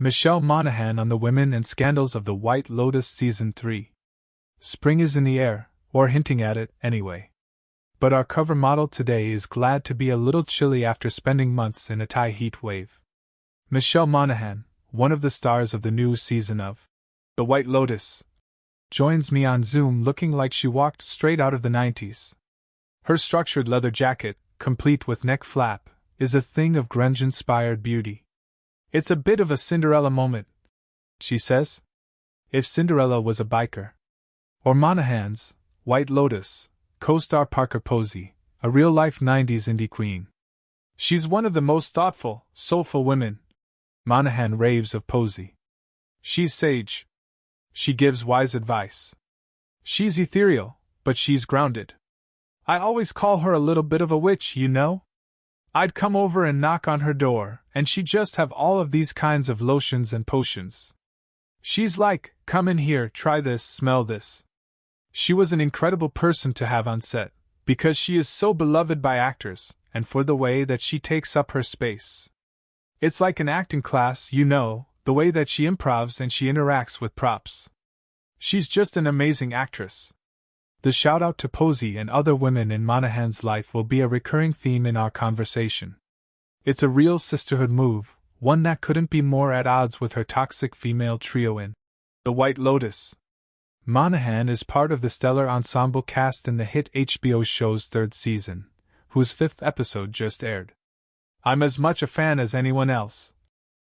Michelle Monaghan on the women and scandals of the White Lotus Season 3. Spring is in the air, or hinting at it, anyway. But our cover model today is glad to be a little chilly after spending months in a Thai heat wave. Michelle Monaghan, one of the stars of the new season of The White Lotus, joins me on Zoom looking like she walked straight out of the 90s. Her structured leather jacket, complete with neck flap, is a thing of grunge-inspired beauty. It's a bit of a Cinderella moment, she says. If Cinderella was a biker. Or Monaghan's White Lotus co-star Parker Posey, a real-life 90s indie queen. She's one of the most thoughtful, soulful women. Monaghan raves of Posey. She's sage. She gives wise advice. She's ethereal, but she's grounded. I always call her a little bit of a witch, you know? I'd come over and knock on her door, and she'd just have all of these kinds of lotions and potions. She's like, come in here, try this, smell this. She was an incredible person to have on set, because she is so beloved by actors, and for the way that she takes up her space. It's like an acting class, you know, the way that she improvs and she interacts with props. She's just an amazing actress. The shout-out to Posey and other women in Monaghan's life will be a recurring theme in our conversation. It's a real sisterhood move, one that couldn't be more at odds with her toxic female trio in The White Lotus. Monaghan is part of the stellar ensemble cast in the hit HBO show's third season, whose fifth episode just aired. I'm as much a fan as anyone else,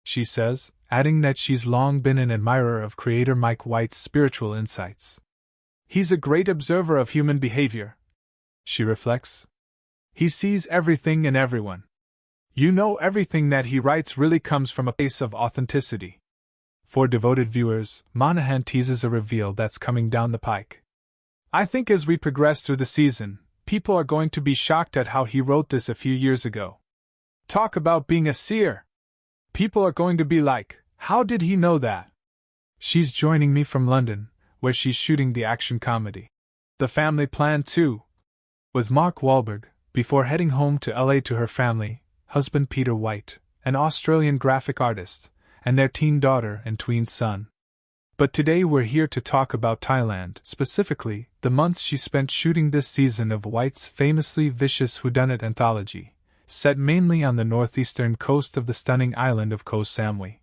she says, adding that she's long been an admirer of creator Mike White's spiritual insights. He's a great observer of human behavior, she reflects. He sees everything and everyone. You know, everything that he writes really comes from a place of authenticity. For devoted viewers, Monaghan teases a reveal that's coming down the pike. I think as we progress through the season, people are going to be shocked at how he wrote this a few years ago. Talk about being a seer! People are going to be like, how did he know that? She's joining me from London, where she's shooting the action comedy The Family Plan 2, with Mark Wahlberg, before heading home to LA to her family, husband Peter White, an Australian graphic artist, and their teen daughter and tween son. But today we're here to talk about Thailand, specifically, the months she spent shooting this season of White's famously vicious whodunit anthology, set mainly on the northeastern coast of the stunning island of Koh Samui.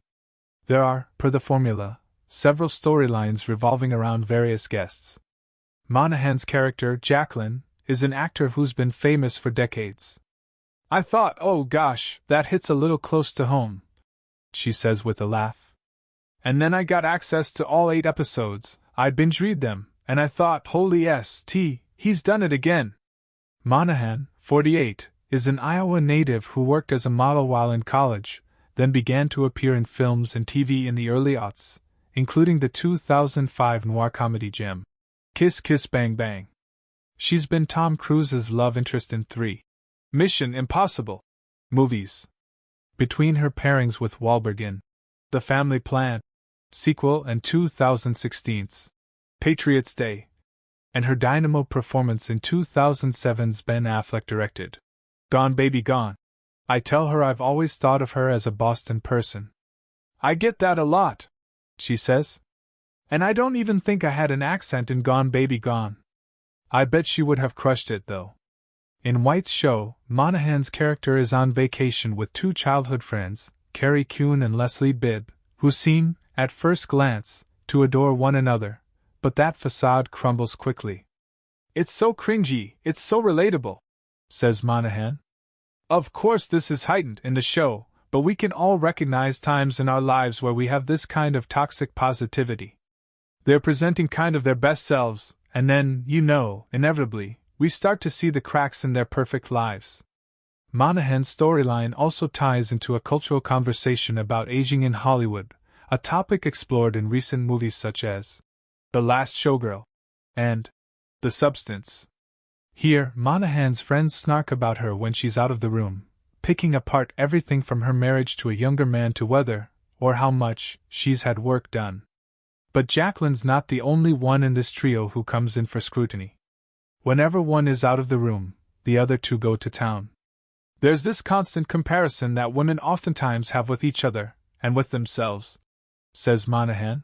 There are, per the formula, several storylines revolving around various guests. Monaghan's character, Jacqueline, is an actor who's been famous for decades. I thought, oh gosh, that hits a little close to home, she says with a laugh. And then I got access to all 8 episodes, I'd binge-read them, and I thought, holy st, he's done it again. Monaghan, 48, is an Iowa native who worked as a model while in college, then began to appear in films and TV in the early aughts, including the 2005 noir comedy gem, Kiss Kiss Bang Bang. She's been Tom Cruise's love interest in 3 Mission Impossible movies. Between her pairings with Wahlberg in The Family Plan sequel and 2016's Patriots Day, and her dynamo performance in 2007's Ben Affleck-directed Gone Baby Gone, I tell her I've always thought of her as a Boston person. I get that a lot, she says. And I don't even think I had an accent in Gone Baby Gone. I bet she would have crushed it, though. In White's show, Monaghan's character is on vacation with 2 childhood friends, Carrie Coon and Leslie Bibb, who seem, at first glance, to adore one another, but that facade crumbles quickly. It's so cringy, it's so relatable, says Monaghan. Of course this is heightened in the show, but we can all recognize times in our lives where we have this kind of toxic positivity. They're presenting kind of their best selves, and then, you know, inevitably, we start to see the cracks in their perfect lives. Monaghan's storyline also ties into a cultural conversation about aging in Hollywood, a topic explored in recent movies such as The Last Showgirl and The Substance. Here, Monaghan's friends snark about her when she's out of the room, picking apart everything from her marriage to a younger man to whether, or how much, she's had work done. But Jacqueline's not the only one in this trio who comes in for scrutiny. Whenever one is out of the room, the other 2 go to town. There's this constant comparison that women oftentimes have with each other, And with themselves, says Monaghan.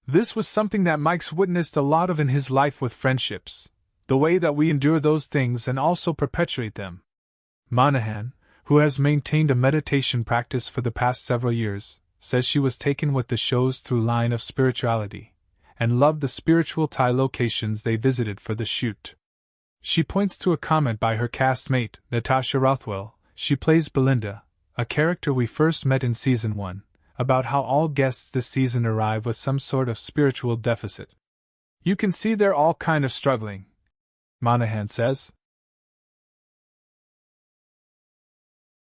This was something that Mike's witnessed a lot of in his life with friendships, the way that we endure those things and also perpetuate them. Monaghan, who has maintained a meditation practice for the past several years, says she was taken with the show's through line of spirituality, and loved the spiritual Thai locations they visited for the shoot. She points to a comment by her castmate, Natasha Rothwell, she plays Belinda, a character we first met in Season 1, about how all guests this season arrive with some sort of spiritual deficit. You can see they're all kind of struggling, Monaghan says.